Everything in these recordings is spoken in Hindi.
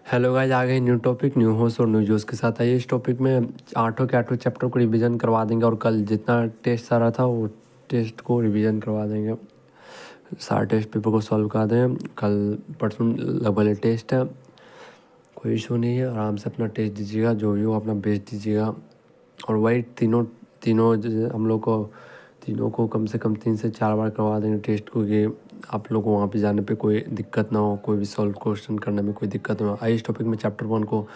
हेलो गाइस, आ गए न्यू टॉपिक न्यू होस्ट और न्यू जोश के साथ। आइए इस टॉपिक में आठों के आठों चैप्टर को रिवीजन करवा देंगे और कल जितना टेस्ट सारा था वो टेस्ट को रिवीजन करवा देंगे। सारे टेस्ट पेपर को सॉल्व करा दें। कल परसों लगभग टेस्ट है, कोई इशू नहीं है। आराम से अपना टेस्ट दीजिएगा, जो भी हो अपना भेज दीजिएगा। और वही तीनों तीनों हम लोग को तीनों को कम से कम 3 से 4 बार करवा देंगे टेस्ट को, कि आप लोग को वहाँ पे जाने पे कोई दिक्कत ना हो, कोई भी सॉल्व क्वेश्चन करने में कोई दिक्कत ना हो। आइए इस टॉपिक में चैप्टर 1 को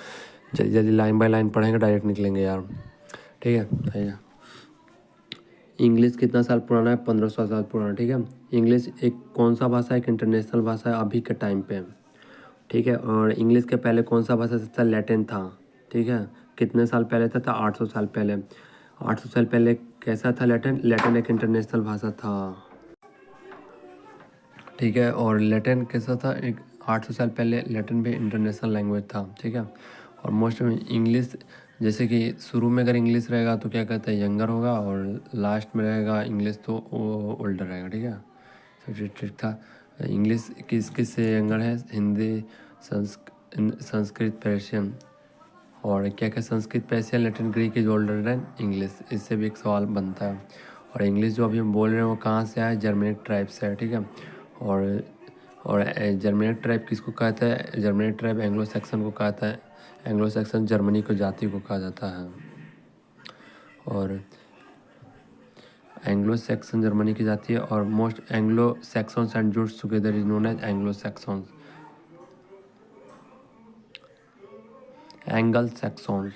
जल्दी जल्दी लाइन बाय लाइन पढ़ेंगे, डायरेक्ट निकलेंगे यार, ठीक है। आइए, इंग्लिश कितना साल पुराना है? 1500 साल पुराना, ठीक है। इंग्लिश एक कौन सा भाषा है? एक इंटरनेशनल भाषा है अभी के टाइम पे, ठीक है। और इंग्लिश के पहले कौन सा भाषा था? लैटिन था, ठीक है। कितने साल पहले था? 800 साल पहले। 800 साल पहले कैसा था लैटिन? लैटिन एक इंटरनेशनल भाषा था, ठीक है। और लैटिन कैसा था? एक 800 साल पहले लैटिन भी इंटरनेशनल लैंग्वेज था, ठीक है। और मोस्ट इंग्लिश, जैसे कि शुरू में अगर इंग्लिश रहेगा तो क्या कहते हैं, यंगर होगा, और लास्ट में रहेगा इंग्लिश तो ओल्डर रहेगा, ठीक है। सब ठीक था। इंग्लिश किस किस से यंगर है? हिंदी, संस्कृत, पर्शियन। और क्या क्या? Sanskrit, Persian, Latin, Greek is older than English. इससे भी एक सवाल बनता है। और इंग्लिश जो अभी हम बोल रहे हैं वो कहाँ से आया? जर्मनिक ट्राइब से है, ठीक है। और जर्मनिक ट्राइब किसको कहता है? जर्मनिक ट्राइब एंग्लो सेक्सन को कहता है। एंग्लो सेक्सन जर्मनी को जाति को कहा जाता है। और एंग्लो सेक्सन जर्मनी की जाती है। और most Anglo Saxons and Jutes together is known as Anglo Saxons. Angle Saxons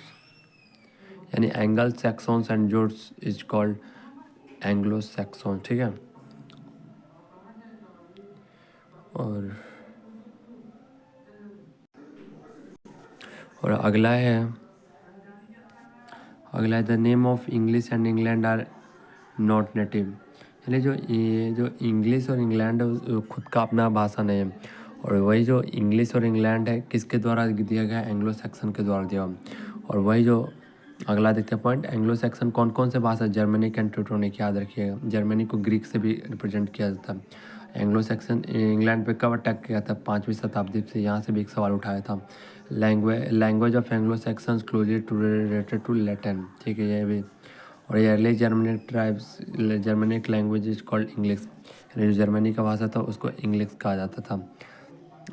यानी Angle Saxons and Jutes is called Anglo Saxons, ठीक है। और अगला है the name of English and England are not native. यानी जो इंग्लिश और इंग्लैंड है खुद का अपना भाषा नहीं है। और वही जो इंग्लिश और इंग्लैंड है किसके द्वारा दिया गया? एंग्लो सेक्सन के द्वारा दिया। और वही जो अगला देखते हैं पॉइंट, एंग्लो सेक्सन कौन कौन से भाषा? जर्मनिक एंड टेउटोनिक, याद रखिएगा। जर्मनी को ग्रीक से भी रिप्रेजेंट किया जाता है। एंग्लो सेक्सन इंग्लैंड पे कब अटैक किया था? 5वीं शताब्दी से। यहाँ से भी एक सवाल उठाया था। Language of Anglo Saxons closely related to Latin, ठीक है, ये भी। और early Germanic tribes Germanic language is called English, यानी जो जर्मनी का भाषा था उसको इंग्लिश कहा जाता था।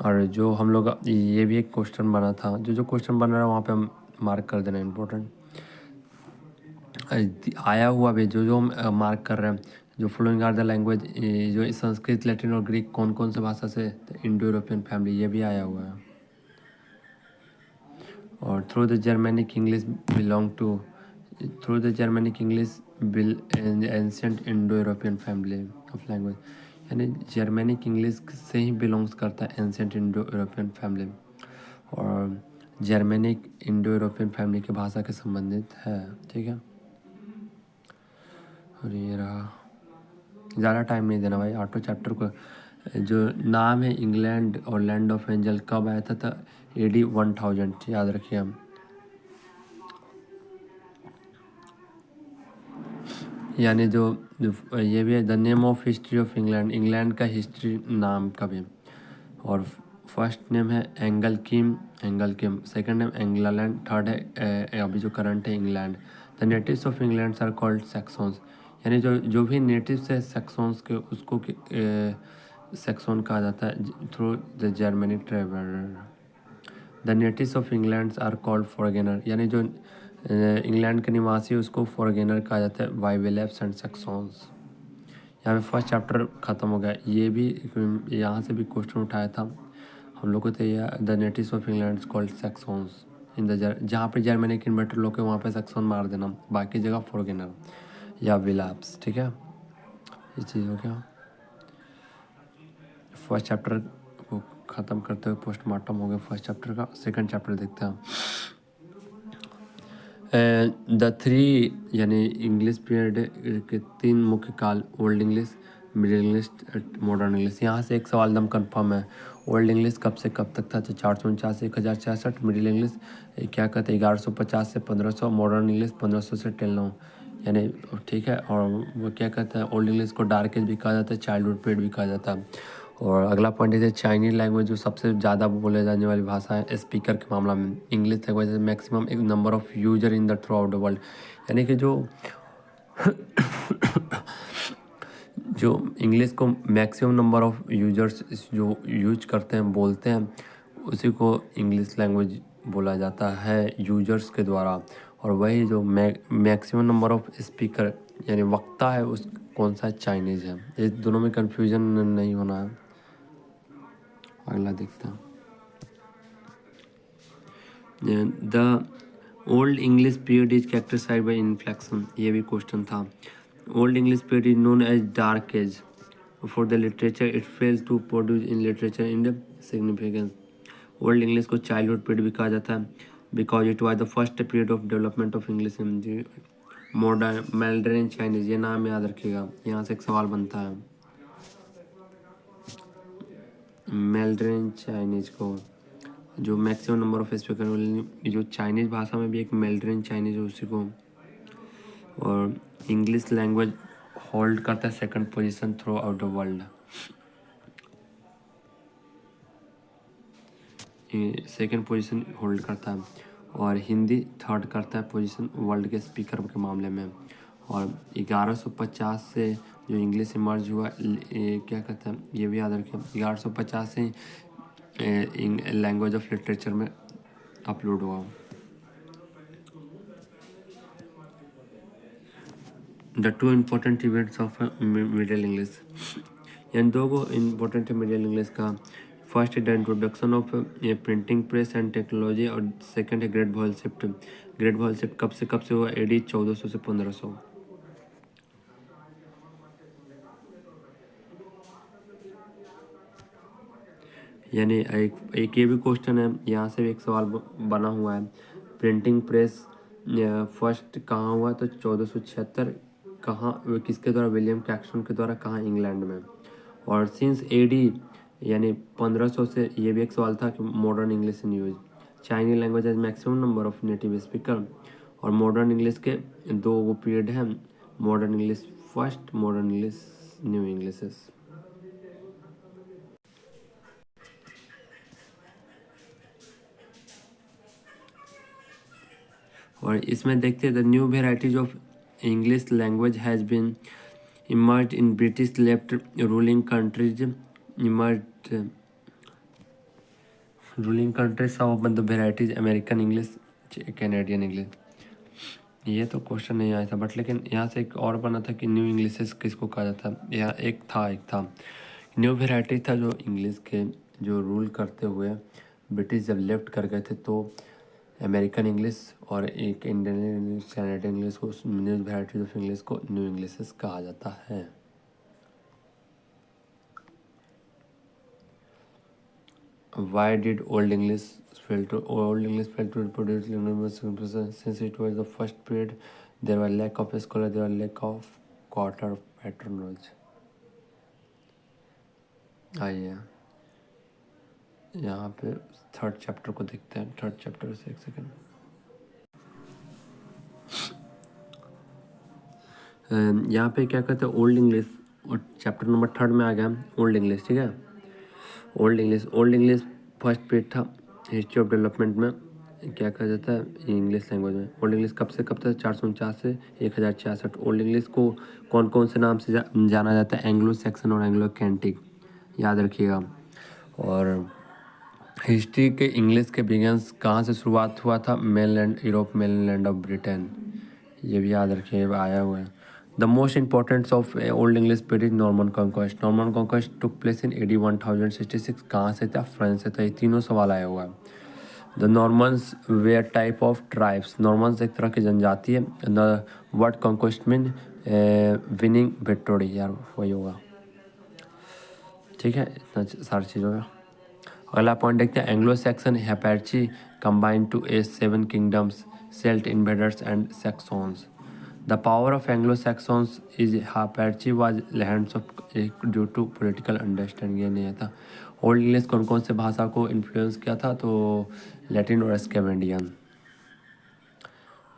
और जो हम लोग, ये भी एक क्वेश्चन बना था, जो क्वेश्चन बन रहा है वहाँ पे हम मार्क कर देना इम्पोर्टेंट आया हुआ भी, जो हम मार्क कर रहे हैं। जो फ्लोइंग आर द लैंग्वेज, जो संस्कृत, लैटिन और ग्रीक कौन कौन से भाषा से? इंडो यूरोपियन फैमिली, ये भी आया हुआ है। और through the Germanic English belong to ancient Indo European family of language, यानी जर्मनिक इंग्लिश से ही बिलोंग्स करता है एंशिएंट इंडो यूरोपियन फैमिली। और जर्मनिक इंडो यूरोपियन फैमिली की भाषा के संबंधित है, ठीक है। और ये रहा, ज़्यादा टाइम नहीं देना भाई। आठों चैप्टर को जो नाम है इंग्लैंड और लैंड ऑफ एंजल कब आया था? AD 1000, याद रखिए हम। यानी जो ये भी है the name of history of England, England का हिस्ट्री नाम का भी। और फर्स्ट नेम है Angelcynn, second name England, third है अभी जो करंट है England. The natives of England are called Saxons, यानी जो भी नेटिव्स है सेक्सन्स के उसको सेक्सन कहा जाता है through the Germanic traveller. The natives of England are called foreigner, यानी जो इंग्लैंड के निवासी उसको फॉरगेनर कहा जाता है। वाइवेलेप्स एंड सेक्सन्स। यहाँ पे फर्स्ट चैप्टर ख़त्म हो गया। ये भी यहाँ से भी क्वेश्चन उठाया था हम लोग को, तो ये the natives of England called sections in the जहाँ पे जर्मनिक इन्वर्टर लोग है वहाँ पे सेक्सन मार देना, बाकी जगह फॉरगेनर या विलाप्स, ठीक है। ये चीज़ हो गया। फर्स्ट चैप्टर को ख़त्म करते हुए पोस्टमार्टम हो गया फर्स्ट चैप्टर का। सेकंड चैप्टर देखते हैं। द थ्री, यानी इंग्लिश पीरियड के 3 मुख्य काल, old English, middle English, modern English. यहाँ से एक सवाल एकदम कन्फर्म है। ओल्ड इंग्लिश कब से कब तक था? तो 449 से 1066। मिडिल इंग्लिश क्या कहते हैं 1150 से 1500। मॉडर्न इंग्लिश 1500 से 1009, यानी ठीक है। और वो क्या कहते हैं, ओल्ड इंग्लिश को डार्क एज भी कहा जाता है, चाइल्डहुड पीरियड भी कहा जाता है। और अगला पॉइंट है चाइनीज लैंग्वेज जो सबसे ज़्यादा बोले जाने वाली भाषा है स्पीकर के मामला में। इंग्लिश लैंग्वेज मैक्सिमम एक number of user in the through out the world, यानी कि जो इंग्लिश को मैक्सिमम नंबर ऑफ यूजर्स जो यूज करते हैं, बोलते हैं, उसी को इंग्लिश लैंग्वेज बोला जाता है यूजर्स के द्वारा। और वही जो मैक्सिमम नंबर ऑफ स्पीकर यानी वक्ता है उस कौन सा चाइनीज़ है। ये दोनों में कंफ्यूजन नहीं होना है। अगला देखते हैं। The old English period is characterised by inflection, ये भी क्वेश्चन था। Old English period is known as dark age for the literature, it fails to produce in literature in the significance. Old English को चाइल्डहुड पीरियड भी कहा जाता है because it was the first period of development of English. Modern Mandarin Chinese, ये नाम याद रखिएगा, यहाँ से एक सवाल बनता है। मैंड्रिन चाइनीज को जो मैक्सिमम नंबर ऑफ स्पीकर, जो चाइनीज भाषा में भी एक मैंड्रिन चाइनीज है उसी को। और इंग्लिश लैंग्वेज होल्ड करता है second position through out the world, second position hold करता है। और हिंदी थर्ड करता है पोजीशन वर्ल्ड के स्पीकर के मामले में। और 1150 से जो इंग्लिश इमर्ज हुआ, क्या कहते हैं, ये भी याद रखें, 1150 से लैंग्वेज ऑफ लिटरेचर में अपलोड हुआ। The two important events of middle English, इन दो को इम्पोर्टेंट है मिडिल इंग्लिश का। फर्स्ट है the introduction of printing press and technology, और सेकंड है great vowel shift. Great vowel shift कब से हुआ? AD 1400 से 1500। यानी एक ये भी क्वेश्चन है, यहाँ से भी एक सवाल बना हुआ है। प्रिंटिंग प्रेस फर्स्ट कहाँ हुआ? तो 1476, कहाँ, किसके द्वारा? विलियम कैक्सटन के द्वारा। कहाँ? इंग्लैंड में। और सिंस AD यानी 1500 से, ये भी एक सवाल था कि modern English in use. Chinese language has maximum number of native speaker. और मॉडर्न इंग्लिश के दो वो पीरियड हैं, modern English first, modern English new Englishes. और इसमें देखते हैं the new varieties of English language has been emerge in British left ruling countries, emerge ruling countries, some of the varieties American English, Canadian English. ये तो क्वेश्चन नहीं आया था, बट लेकिन यहाँ से एक और बना था कि न्यू इंग्लिशेस किसको कहा जाता है। यहाँ एक था न्यू वेराइटी था जो इंग्लिश के जो रूल करते हुए ब्रिटिश जब लेफ्ट कर गए थे, तो अमेरिकन इंग्लिश और एक इंडियन इंग्लिश, कैनेडियन इंग्लिश को, न्यू वेराइटीज ऑफ इंग्लिश को न्यू इंग्लिशेस कहा जाता है। Why did Old English fail to reproduce language since it was the first period? There was lack of scholar, there was lack of quarter patronage. आइए यहाँ पे थर्ड चैप्टर को देखते हैं। थर्ड चैप्टर से एक सेकेंड। यहाँ पे क्या कहते हैं, ओल्ड इंग्लिश, और चैप्टर नंबर थर्ड में आ गया ओल्ड इंग्लिश। ठीक है, ओल्ड इंग्लिश फर्स्ट पीरियड था हिस्ट्री ऑफ डेवलपमेंट में। क्या कहा जाता है इंग्लिश लैंग्वेज में? ओल्ड इंग्लिश कब से कब तक? 449 से 1066। ओल्ड इंग्लिश को कौन कौन से नाम से जाना जाता है? एंग्लो सैक्सन और एंग्लो कैंटिक, याद रखिएगा। और हिस्ट्री के इंग्लिश के बिगिनस कहाँ से शुरुआत हुआ था? Mainland Europe, mainland of Britain, ये भी याद रखिए, आया हुआ है। The most important of Old English period Norman conquest. Norman conquest took place in AD 1066। कहाँ से था? फ्रांस से था। ये तीनों सवाल आया हुआ है। The Normans where type of tribes. Normans एक तरह की जनजाति है। The word conquest mean winning victory, यार वही होगा। ठीक है, इतना सारी चीज़ होगा। अगला पॉइंट देखते हैं, Anglo Saxon heptarchy combined to a 7 kingdoms, Celt invaders and Saxons. The power of Anglo Saxons is heptarchy was lands of due to political understanding. ये नहीं था। ओल्ड इंग्लिश कौन कौन से भाषा को इन्फ्लुएंस किया था? तो लैटिन और स्कैवेंडियन,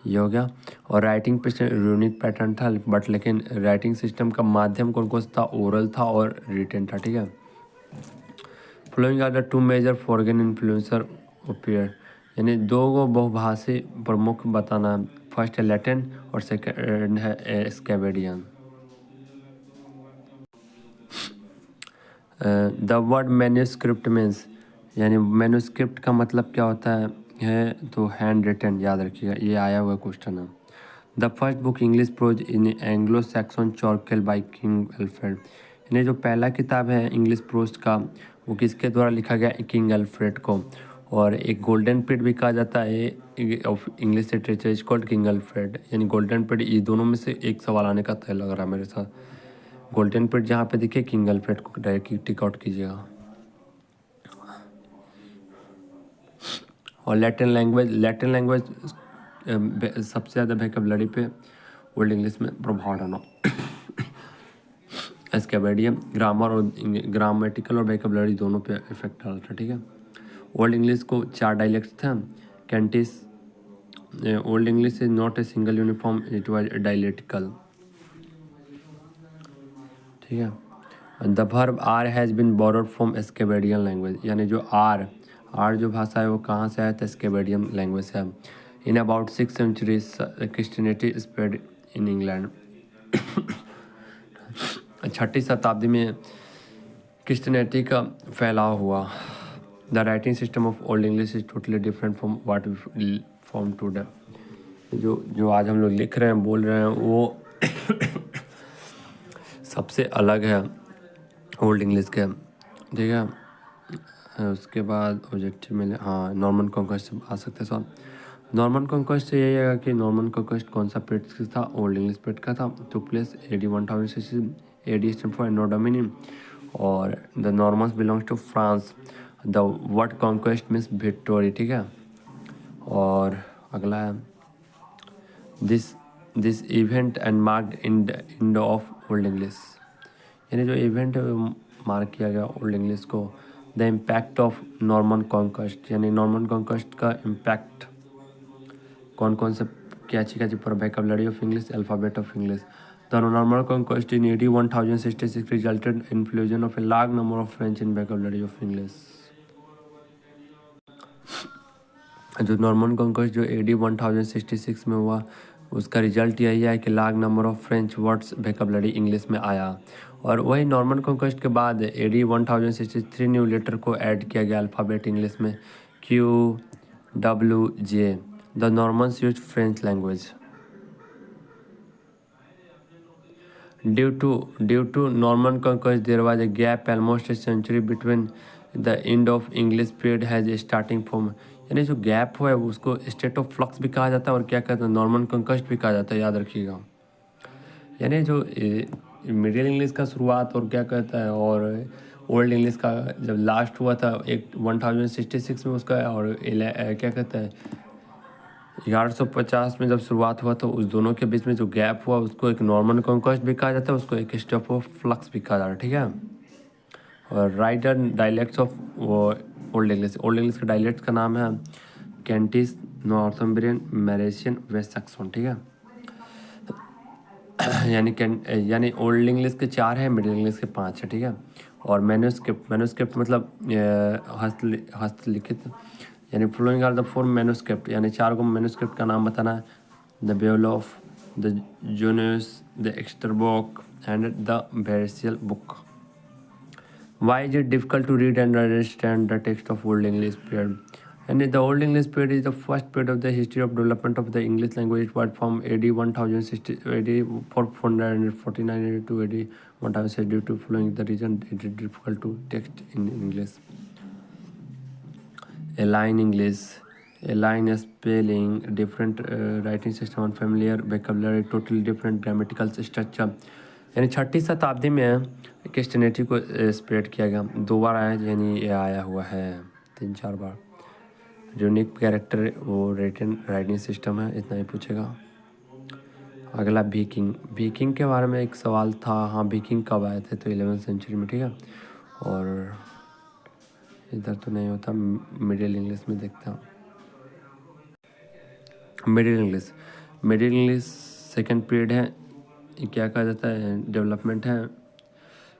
ये हो गया। और राइटिंग पे यूनिक पैटर्न था, बट लेकिन राइटिंग सिस्टम का माध्यम कौन कौन सा था? ओरल था और रिटन था। ठीक है, following are the two major foreign influencer appear, यानी दो गो बहुभाषी प्रमुख बताना है। फर्स्ट है लैटिन और सेकेंड है स्कैवेडियन। द वर्ड मैन्यूस्क्रिप्ट मीन्स, यानी मैन्यूस्क्रिप्ट का मतलब क्या होता है तो हैंड रिटन, याद रखिएगा, ये आया हुआ क्वेश्चन है। The first book English prose in Anglo Saxon chronicle by King Alfred, यानी जो पहला किताब है इंग्लिश प्रोज का वो किसके द्वारा लिखा गया, किंग एल्फ्रेड को। और एक गोल्डन पीरियड भी कहा जाता है of English literature is called king Alfred, यानी गोल्डन पीरियड। ये दोनों में से एक सवाल आने का तय लग रहा है मेरे साथ। गोल्डन पीरियड जहाँ पे दिखे किंग एल्फ्रेड को डायरेक्ट टिक आउट कीजिएगा। और लैटिन लैंग्वेज सबसे ज़्यादा वोकैबुलरी पे ओल्ड इंग्लिश में प्रभाव डाला। स्कैवेडियम ग्रामर और ग्रामेटिकल और वोकैबुलरी दोनों पे इफेक्ट डालता है, ठीक है। ओल्ड इंग्लिश को 4 डायलेक्ट्स थे। Kentish, Old English is not a single uniform, it was dialectical, ठीक है। The verb are has been borrowed from Scandinavian language, यानी जो आर जो भाषा है वो कहाँ से आया था, स्कैवेडियन लैंग्वेज से। In about 6 centuries Christianity spread in England, 6ठी शताब्दी में क्रिश्चियनिटी का फैलाव हुआ। The writing system of Old English is totally different from what we form today, जो आज हम लोग लिख रहे हैं बोल रहे हैं वो सबसे अलग है ओल्ड इंग्लिश के, ठीक है। उसके बाद ऑब्जेक्टिव में हाँ नॉर्मन कॉन्क्वेस्ट से आ सकते हैं सवाल। नॉर्मन कॉन्क्वेस्ट से यही है कि नॉर्मन कॉन्क्वेस्ट कौन सा पीरियड था, ओल्ड इंग्लिश पीरियड का था, to place AD 1066, AD stand for Anno Dominion, और the Normans belongs to France. The word conquest means victory, ठीक है। और अगला है this event and marked in the end of Old English, यानी जो इवेंट है वो मार्क किया गया ओल्ड इंग्लिश को। The impact of Norman conquest, यानी नॉर्मन कॉन्क्वेस्ट का इम्पैक्ट कौन कौन से क्या चीज़ पर, vocabulary of English, alphabet of English. The Norman conquest in AD 1066 resulted in fusion of a large number of French in vocabulary of English. जो नॉर्मन कॉन्क्वेस्ट जो AD 1066 में हुआ उसका रिजल्ट यही है कि large number of French words vocabulary English में आया। और वही नॉर्मन कॉन्क्वेस्ट के बाद AD 1063 न्यू लेटर को ऐड किया गया अल्फ़ाबेट इंग्लिश में, QWJ। The Normans used French language. Due to Norman conquest, there was a gap almost a century between the end of English period has a starting from, यानी जो गैप हुआ है उसको स्टेट ऑफ फ्लक्स भी कहा जाता है और क्या कहते हैं नॉर्मन कंक्वेस्ट भी कहा जाता है, याद रखिएगा। यानी जो मिडिल इंग्लिश का शुरुआत और क्या कहता है और ओल्ड इंग्लिश का जब लास्ट हुआ था एक 1066 में उसका, और क्या कहता है 1150 में जब शुरुआत हुआ तो उस दोनों के बीच में जो गैप हुआ उसको एक नॉर्मन कॉन्क्वेस्ट भी कहा जाता है, उसको एक स्टेप ऑफ फ्लक्स भी कहा जाता है, ठीक है। और writer dialects of Old English के डायलेक्ट का नाम है कैंटिस, नॉर्थम्ब्रियन, मैरेशियन, वेस्ट सैक्सन, ठीक है। यानी ओल्ड इंग्लिश के 4 है, मिडिल इंग्लिश के 5 है, ठीक है। और मैन्यूस्क्रिप्ट मतलब हस्तलिखित, यानी फॉलोइंग आर द 4 मैन्यूस्क्रिप्ट, यानी 4 को मैन्यूस्क्रिप्ट का नाम बताना है। The Beowulf, the Junius, the Exeter book and the Vercelli book. Why is it difficult to read and understand the text of Old English period? And the Old English period is the first period of the history of development of the English language. It was from AD 1060, AD 449 to AD 1060. Due to following the reason, it is difficult to text in English. Align English, align spelling, different writing system, unfamiliar vocabulary, totally different grammatical structure. यानी 6ठी शताब्दी में क्रिश्चियनिटी को स्प्रेड किया गया, 2 बार आया, यानी ये आया हुआ है 3-4 बार। यूनिक कैरेक्टर वो राइटिंग सिस्टम है, इतना ही पूछेगा। अगला विकिंग के बारे में एक सवाल था, हाँ विकिंग कब आए थे तो 11वीं सेंचुरी में, ठीक है। और इधर तो नहीं होता, मिडिल इंग्लिश में देखता हूँ। मिडिल इंग्लिश सेकेंड पीरियड है, ये क्या कहा जाता है डेवलपमेंट है,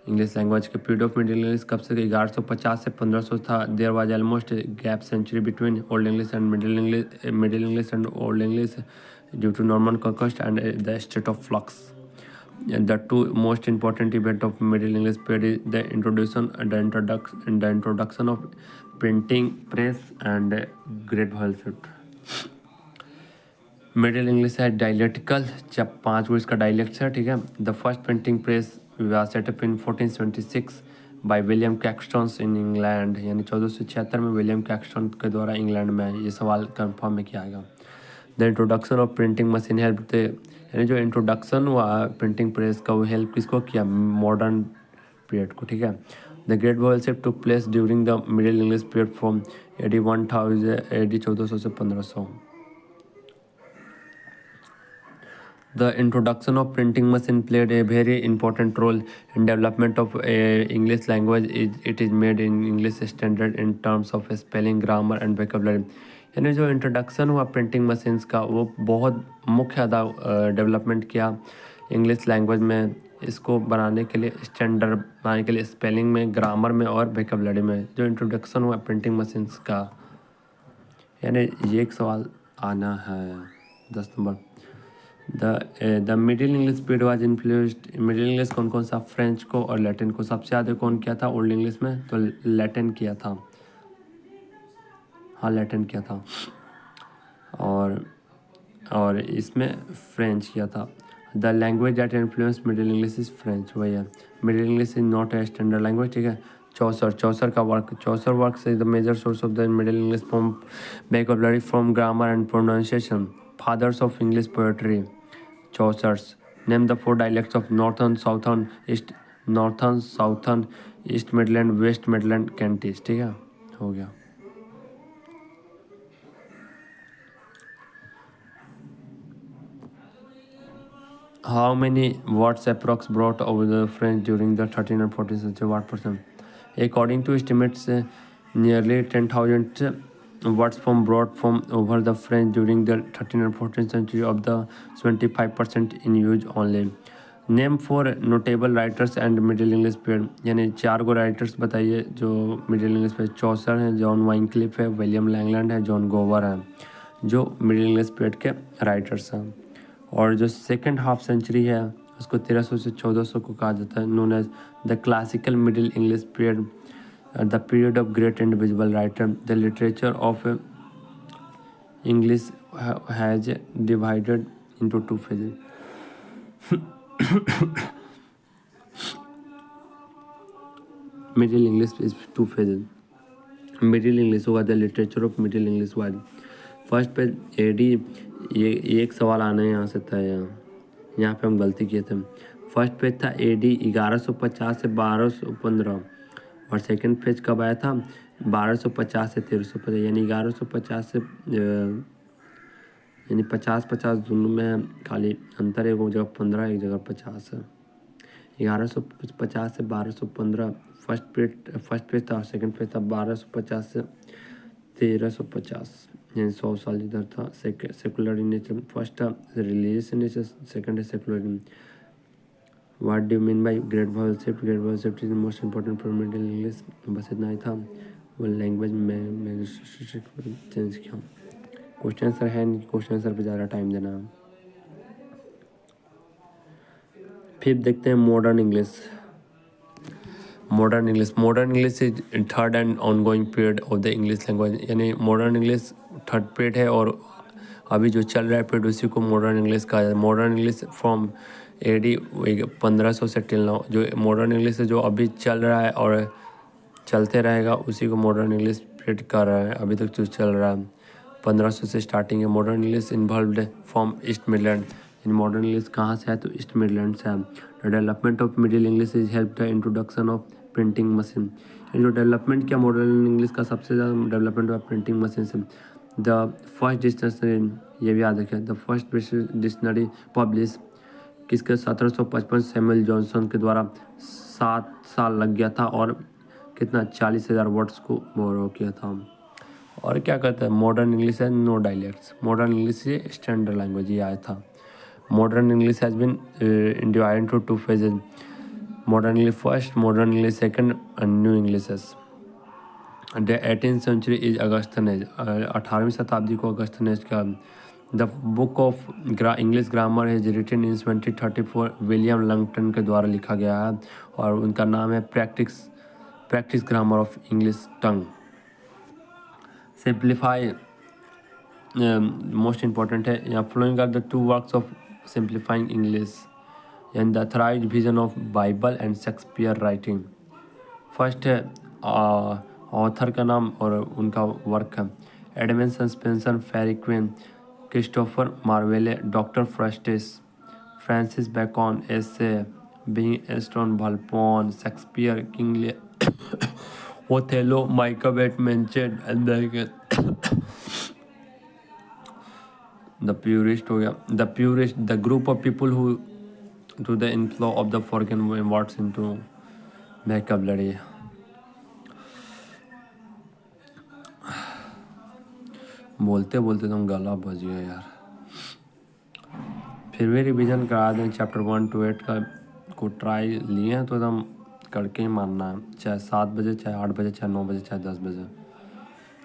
इंग्लिश लैंग्वेज के पीरियड ऑफ मिडिल इंग्लिश कब से 1150 से 1500 था. There was almost gap century between old English and middle English and old English due to Norman conquest and the state of flux. The two most important events of Middle English period is the introduction of printing press and Great Vowel Shift. Middle English है डायलेक्टिकल, जब 5 वर्ड्स का डायलेक्ट है, ठीक है. The first printing press was setup in 1476 by William Caxton in England, यानी 1476 में विलियम कैक्सटन के द्वारा इंग्लैंड में. ये सवाल कंफर्म में किया गया. The introduction of printing machine help, यानी जो इंट्रोडक्शन हुआ प्रिंटिंग प्रेस का वो हेल्प किसको किया, मॉडर्न पीरियड को, ठीक है. The great vial shift took place during the middle English period from AD 1000 AD 1400 से 1500. The introduction of printing machine played a very important role in development of English language. It is made in English standard in terms of spelling, grammar and vocabulary. यानी जो इंट्रोडक्शन हुआ प्रिंटिंग मशीन्स का वो बहुत मुख्य डेवलपमेंट किया इंग्लिश लैंग्वेज में, इसको बनाने के लिए, स्टैंडर्ड बनाने के लिए, स्पेलिंग में, ग्रामर में और वोकैबुलरी में. जो इंट्रोडक्शन हुआ प्रिंटिंग मशीन्स का, यानी ये एक सवाल आना है 10 number. The middle English period was influenced. Middle English कौन कौन सा, फ्रेंच को और लैटिन को. सबसे ज़्यादा कौन किया था ओल्ड इंग्लिश में, तो लैटिन किया था. हाँ लैटिन किया था. और इसमें फ्रेंच किया था. The language that influence middle English is French, वही है. Middle English is not a standard language, ठीक है. चौसर का work, Chaucer work is the major source of the middle English from vocabulary, from grammar and pronunciation. Fathers of English poetry, Chaucer's. Name the 4 dialects of Northern, Southern, East Midland, West Midland, Kentish, ठीक है, हो गया. How many words approx brought over the French during the 13th and 14th century? What percent? According to estimates, nearly 10,000 words from brought from over the French during the 13th and 14th century, of the 25% in use only. Name 4 notable writers and middle English period, यानी 4 गो राइटर्स बताइए जो मिडिल इंग्लिश पे. चौसर है, जॉन वाइनक्लिफ है, विलियम लैंगलैंड है, जॉन गोवर है, जो मिडिल इंग्लिश पीरियड के राइटर्स हैं. और जो सेकेंड हाफ सेंचुरी है उसको 1300 से 1400 को कहा जाता है, known as the classical middle English period, the period of great individual writer. The literature of English has divided into 2 phases. Middle English is 2 phases. Middle English होगा the literature of Middle English वाली. फर्स्ट पे AD, ये एक सवाल आना है यहाँ से था, यहाँ पे हम गलती किए थे. फर्स्ट पेज था AD 1150 से 1215, और सेकंड पेज कब आया था 1250 से 1350, यानी 1150 से यानी 50-50 दोनों में खाली अंतर है, एक जगह 15 एक जगह 50 है. 1150 से 1215 फर्स्ट पेज था, और सेकंड पेज था 1250 से 1350, यानी 100 साल इधर था. सेकुलर इन नेचर, फर्स्ट था रिलीजियस इन नेचर, सेकंड है secular in. What do you mean by great vowel shift? Great vowel shift is the most important for middle English. बस इतना ही था. वो लैंग्वेज में मैंने चेंज किया. क्वेश्चन आंसर है नहीं, क्वेश्चन आंसर पे ज़्यादा टाइम देना. फिर देखते हैं modern English. Modern English is third and ongoing period of the English language, यानी मॉडर्न इंग्लिश थर्ड पीरियड है और अभी जो चल रहा है पीरियड उसी को मॉडर्न इंग्लिश कहा जाता है. मॉडर्न इंग्लिश फ्रॉम AD 1500 से टिल नाउ, जो मॉडर्न इंग्लिश है जो अभी चल रहा है और चलते रहेगा उसी को मॉडर्न इंग्लिश पीरियड कर रहा है. अभी तक जो चल रहा है 1500 से स्टार्टिंग है. Modern English involved from east Midland. In modern English कहाँ से है, तो ईस्ट मिडलैंड से है. The development of middle English is help the introduction of printing machine. जो डेवलपमेंट किया मॉडर्न इंग्लिश का, सबसे ज़्यादा डेवलपमेंट हुआ प्रिंटिंग मशीन से. द फर्स्ट डिक्शनरी, ये भी याद रखें, द फर्स्ट डिक्शनरी पब्लिश किसके, 1755 सैमुअल जॉनसन के द्वारा. 7 साल लग गया था और कितना 40,000 वर्ड्स को बोरो किया था. और क्या कहते हैं मॉडर्न इंग्लिश है नो डायलेक्ट्स. मॉडर्न इंग्लिश ये स्टैंडर्ड लैंग्वेज ये आया था. Modern English has been divided into 2 phases. Modern English first, modern English second, and new Englishes. The 18th century is Augustinus. 18वीं शताब्दी को अगस्तिनस का the book of English grammar है रिटन इन 1734 विलियम लंगटन के द्वारा लिखा गया है और उनका नाम है practice grammar of English tongue. Simplify most important है यहाँ. Following are the two works of simplifying English and the authorised version of Bible and Shakespeare writing. First है ऑथर का नाम और उनका वर्क है Edmund Spenser, Faerie Queene, Christopher मार्वेले, doctor Faustus, Francis Bacon, essay, Ben Jonson, Volpone, Shakespeare, King Lear, Othello, Macbeth, मेंचेड एंड द प्यूरिस्ट हो गया. The purist the group of people who to the inflow of the foreign words into vocabulary. बोलते बोलते तुम गला बज गया यार. फिर भी रिवीजन करा दें. चैप्टर 1 to 8 का को ट्राई लिए हैं तो एकदम करके ही मानना है, चाहे 7 बजे, चाहे 8 बजे, चाहे 9 बजे, चाहे 10 बजे.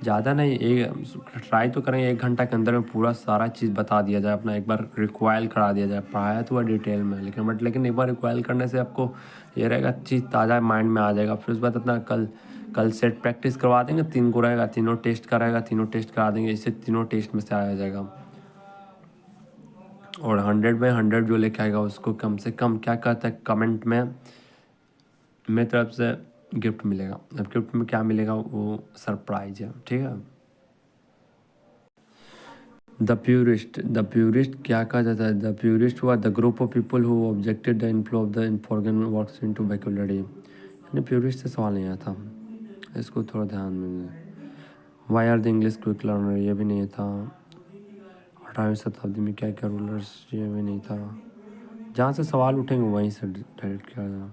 ज़्यादा नहीं, एक ट्राई तो करेंगे 1 घंटा के अंदर में पूरा सारा चीज़ बता दिया जाए, अपना एक बार रिक्वायल करा दिया जाए. पढ़ाया तो डिटेल में लेकिन एक बार रिक्वायल करने से आपको ये रहेगा चीज़ ताज़ा माइंड में आ जाएगा. फिर उस बाद अपना कल सेट प्रैक्टिस करवा देंगे. 3 को रहेगा, तीनों टेस्ट कराएगा, तीनों टेस्ट करा देंगे. इससे तीनों टेस्ट में से आ जाएगा और 100 में 100 जो लेके आएगा उसको कम से कम क्या कहता है कमेंट में मेरी तरफ से गिफ्ट मिलेगा. अब गिफ्ट में क्या मिलेगा वो सरप्राइज है, ठीक है. द प्यूरिस्ट क्या कहा जाता है. द प्यूरिस्ट हुआ the group of people who objected the inflow of the foreign works into vocabulary. यानी प्यूरिस्ट से सवाल नहीं आया था, इसको थोड़ा ध्यान में. Why are the English quick learner, ये भी नहीं था. 18वीं शताब्दी में क्या क्या रूलर्स, ये भी नहीं था. जहाँ से सवाल उठेंगे वहीं से डायरेक्ट किया जाए.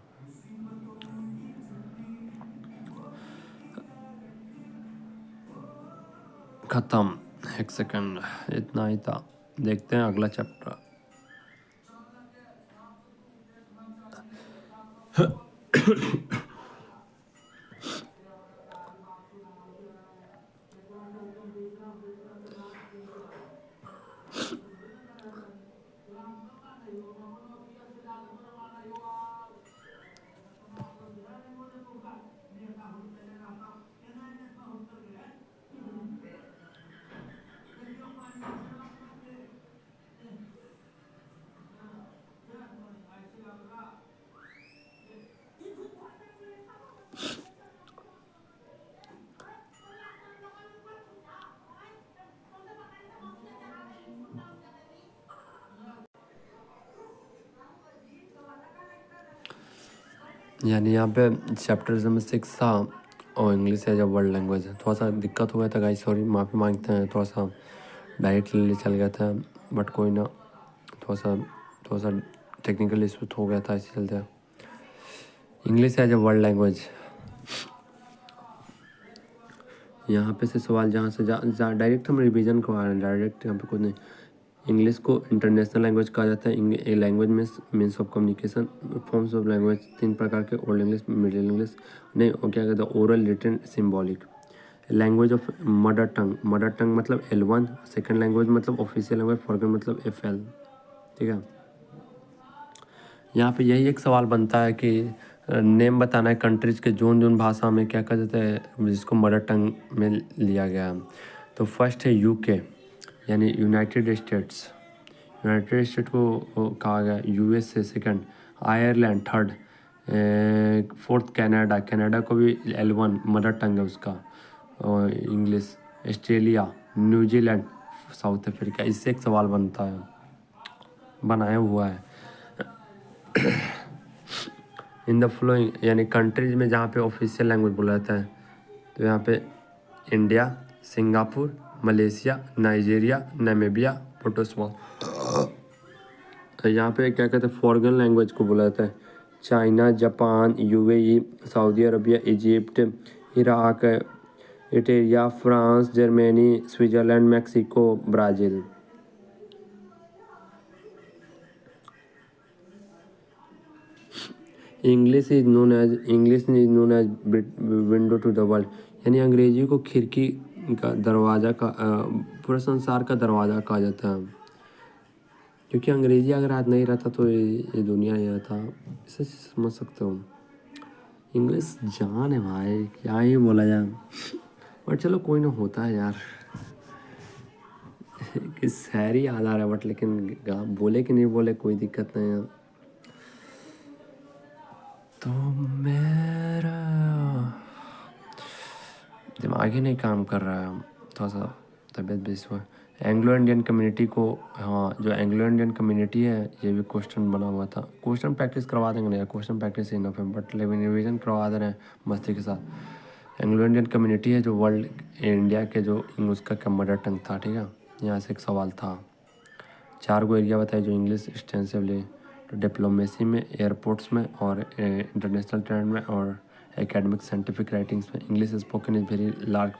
ख़त्म. 1 सेकंड, इतना ही था. देखते हैं अगला चैप्टर. यानी यहाँ पे चैप्टर नंबर 6 था और English as a world language. थोड़ा सा दिक्कत हो गया था गाइस, सॉरी, माफ़ी मांगते हैं. थोड़ा सा डायरेक्ट ले चल गया था बट कोई ना, थोड़ा सा टेक्निकल इशू हो गया था, इसी चलते. English as a world language. यहाँ पे से सवाल जहाँ से डायरेक्ट हम रिवीजन करवा रहे हैं, डायरेक्ट यहाँ पे कुछ नहीं. इंग्लिश को इंटरनेशनल लैंग्वेज कहा जाता है. Language means of communication. Forms of language 3 प्रकार के: ओल्ड इंग्लिश, मिडिल इंग्लिश, नहीं और क्या कहते हैं oral, written, symbolic. Language of mother tongue मतलब L1. सेकेंड लैंग्वेज मतलब ऑफिशियल लैंग्वेज, फॉरगन मतलब FL, ठीक है. यहाँ पे यही एक सवाल बनता है कि नेम बताना है कंट्रीज़ के जोन भाषा में क्या कहा जाता है जिसको मदर टंग में लिया गया है. तो फर्स्ट है UK यानी यूनाइटेड स्टेट्स. यूनाइटेड स्टेट को कहा गया. USA second, Ireland third, fourth Canada को भी L1 मदर टंग है उसका और English. Australia, New Zealand, south Africa. इससे एक सवाल बनता है, बनाया हुआ है. इन द फ्लोइंग यानी कंट्रीज में जहाँ पे ऑफिशियल लैंग्वेज बोला जाता है तो यहाँ पे India, Singapore, Malaysia, Nigeria, Namibia, Botswana. तो यहाँ पे क्या कहते हैं फॉरगन लैंग्वेज को बोला जाता है China, Japan, UAE, Saudi Arabia, Egypt, Iraq, Italy, France, Germany, Switzerland, Mexico, Brazil. English is known as window to the world, यानी अंग्रेजी को खिड़की का दरवाज़ा का पूरे संसार का दरवाज़ा कहा जाता है, क्योंकि अंग्रेजी अगर आज नहीं रहता तो ये दुनिया नहीं रहता, इसे समझ सकते हो। इंग्लिश जान है भाई, क्या ही बोला जाए, बट चलो कोई ना, होता है यार। कि शायरी याद आ रहा है बट लेकिन बोले कि नहीं बोले कोई दिक्कत नहीं है। तो मेरा दिमाग ही नहीं काम कर रहा है, थोड़ा सा तबीयत भी हुआ। एंग्लो इंडियन कम्युनिटी को, हाँ जो एंग्लो इंडियन कम्युनिटी है ये भी क्वेश्चन बना हुआ था। क्वेश्चन प्रैक्टिस करवा देंगे ना यार, क्वेश्चन प्रैक्टिस इनफ है, बट लेकिन रिविजन करवा दे रहे हैं मस्ती के साथ। एंग्लो इंडियन कम्युनिटी है जो वर्ल्ड इंडिया के जो उसका का मदर टंग था, ठीक है। यहाँ से एक सवाल था, 4 गो एरिया बताए जो इंग्लिश एक्सटेंसिवली, तो डिप्लोमेसी में, एयरपोर्ट्स में, और इंटरनेशनल ट्रेड में, और एकेडमिक साइंटिफिक राइटिंग्स में English spoken is very large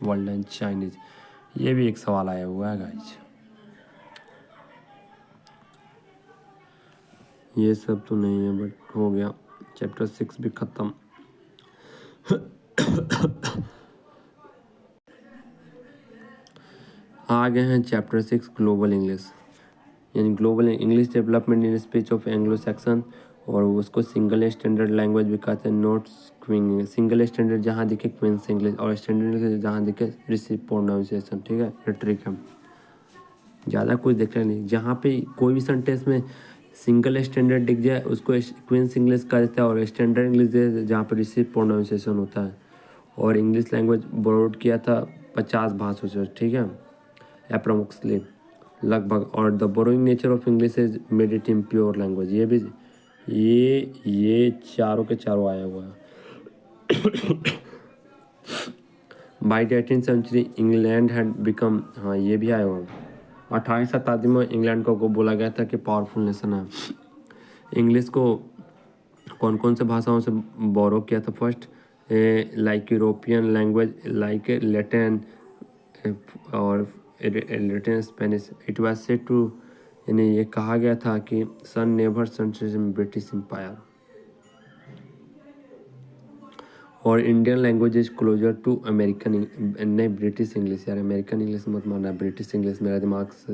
world and Chinese. ये भी एक सवाल आया हुआ है गाइज। ये सब तो नहीं है बट हो गया, चैप्टर 6 भी ख़त्म। आ गए हैं चैप्टर 6 ग्लोबल इंग्लिश, यानी global English development in speech of Anglo Saxon, और उसको सिंगल स्टैंडर्ड लैंग्वेज भी कहते हैं। नोट्स क्वीन, सिंगल स्टैंडर्ड जहाँ दिखे क्वींस इंग्लिश, और स्टैंडर्ड जहाँ दिखे रिसीव प्रोनाउंसिएशन, ठीक है, ये ट्रिक है, ज़्यादा कुछ देखना नहीं। जहाँ पे कोई भी सेंटेंस में सिंगल स्टैंडर्ड दिख जाए उसको क्वींस इंग्लिश कहा जाता है, और स्टैंडर्ड इंग्लिश जहाँ पर रिसीव प्रोनाउंसिएशन होता है। और इंग्लिश लैंग्वेज बोरोड किया था 50 भाषाओं से, ठीक है, अप्रोक्सली लगभग। और the borrowing nature of English is made it impure language, ये भी ये चारों के चारों आया हुआ है। By the 18th century England had become, हाँ ये भी आया हुआ है। 28वीं शताब्दी में इंग्लैंड को बोला गया था कि पावरफुल नेशन है। इंग्लिश को कौन कौन से भाषाओं से बोरो किया था? First like European language like Latin और Latin Spanish. It was said to, यानी ये कहा गया था कि sun never century British Empire. और Indian language is closer to American, नहीं ब्रिटिश इंग्लिश यार, अमेरिकन इंग्लिश मत मानना, ब्रिटिश इंग्लिश, मेरा दिमाग से।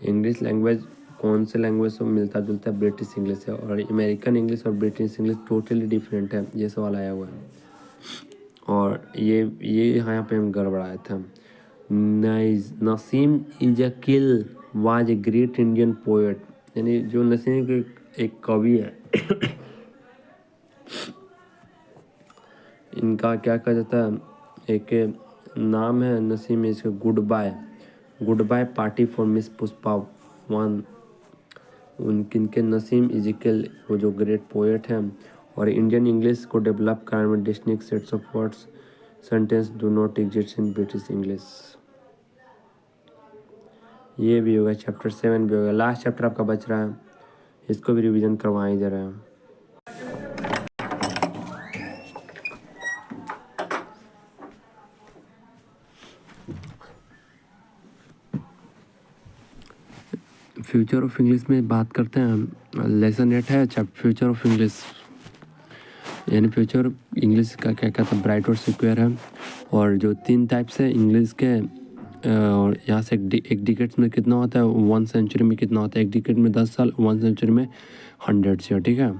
इंग्लिश लैंग्वेज कौन से लैंग्वेज से मिलता जुलता है? ब्रिटिश इंग्लिश है। और अमेरिकन इंग्लिश और ब्रिटिश इंग्लिश टोटली डिफरेंट है, ये सवाल आया हुआ है। और ये यहाँ पे हम गड़बड़ाए थे। Nissim Ezekiel was a great Indian poet, यानी जो नसीम एक कवि है। इनका क्या कहा जाता है, एक नाम है नसीम, इसका good bye party for miss Pushpa one. उनके नसीम इजकिल वो जो ग्रेट पोएट हैं। और इंडियन इंग्लिश को डेवलप कराने में distinct sets of words sentence do not exist in British English. ये भी होगा, चैप्टर 7 भी होगा। लास्ट चैप्टर आपका बच रहा है, इसको भी रिवीजन करवा ही दे रहे हैं। फ्यूचर ऑफ इंग्लिश में बात करते हैं। लेसन 8 है फ्यूचर ऑफ इंग्लिश, यानी फ्यूचर इंग्लिश का क्या कहता है, ब्राइट और सिक्योर है। और जो 3 टाइप्स है इंग्लिश के, और यहाँ से एक डिकेट्स में कितना होता है, 1 सेंचुरी में कितना होता है, एक डिकेट में 10 साल, 1 सेंचुरी में 100 ईयर, ठीक है।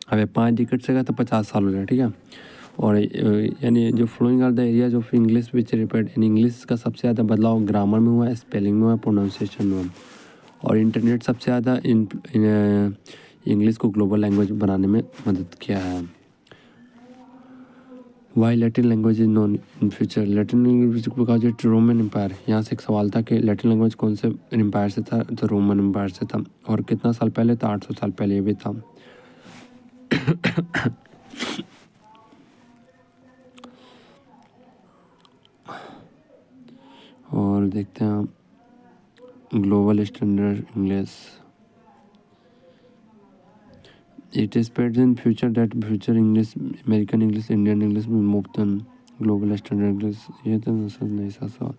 अबे 5 डिकेट से का तो 50 साल हो जाए, ठीक है। और यानी जो following are the areas of English which repair, इन इंग्लिश का सबसे ज़्यादा बदलाव ग्रामर में हुआ है, स्पेलिंग में हुआ, प्रोनाउंसिएशन में हुआ। और इंटरनेट सबसे ज़्यादा इंग्लिश को ग्लोबल लैंग्वेज बनाने में मदद किया है। Why Latin language is known in future, Latin language because it Roman empire. यहाँ से एक सवाल था कि लैटिन लैंग्वेज कौन से एम्पायर से था, तो रोमन एम्पायर से था। और कितना साल पहले था? 800 साल पहले ये भी था। और देखते हैं global standard English. It is paid in future that future English, American English, Indian English में move turn global standard English. ये तो नहीं सा सवाल,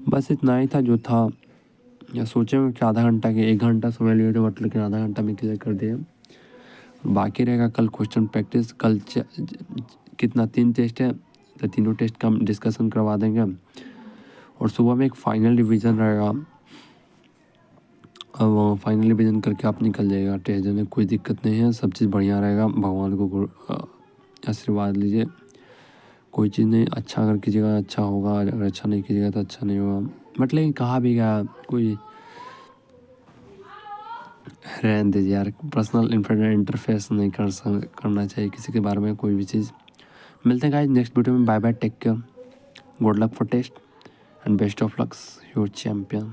बस इतना ही था जो था। या सोचे मैं कि आधा घंटा के 1 घंटा समय लिए थे बट लेकिन आधा घंटा में क्लियर कर दिया। बाकी रहेगा कल क्वेश्चन प्रैक्टिस। कल कितना 3 टेस्ट है, तो तीनों टेस्ट का हम डिस्कशन करवा देंगे। और सुबह में एक फाइनल रिवीजन रहेगा। अब वो फाइनल रिवीजन करके आप निकल जाइएगा टेस्ट देने, कोई दिक्कत नहीं है, सब चीज़ बढ़िया रहेगा। भगवान को आशीर्वाद लीजिए, कोई चीज़ नहीं, अच्छा अगर कीजिएगा अच्छा होगा, अगर अच्छा नहीं कीजिएगा तो अच्छा नहीं होगा। बट लेकिन कहा भी गया, कोई रहने दीजिए यार, पर्सनल इंटरफेस नहीं करना चाहिए किसी के बारे में कोई भी चीज़। मिलते हैं गाइस नेक्स्ट वीडियो में। Bye bye, take care, good luck for test and best of lucks, your champion.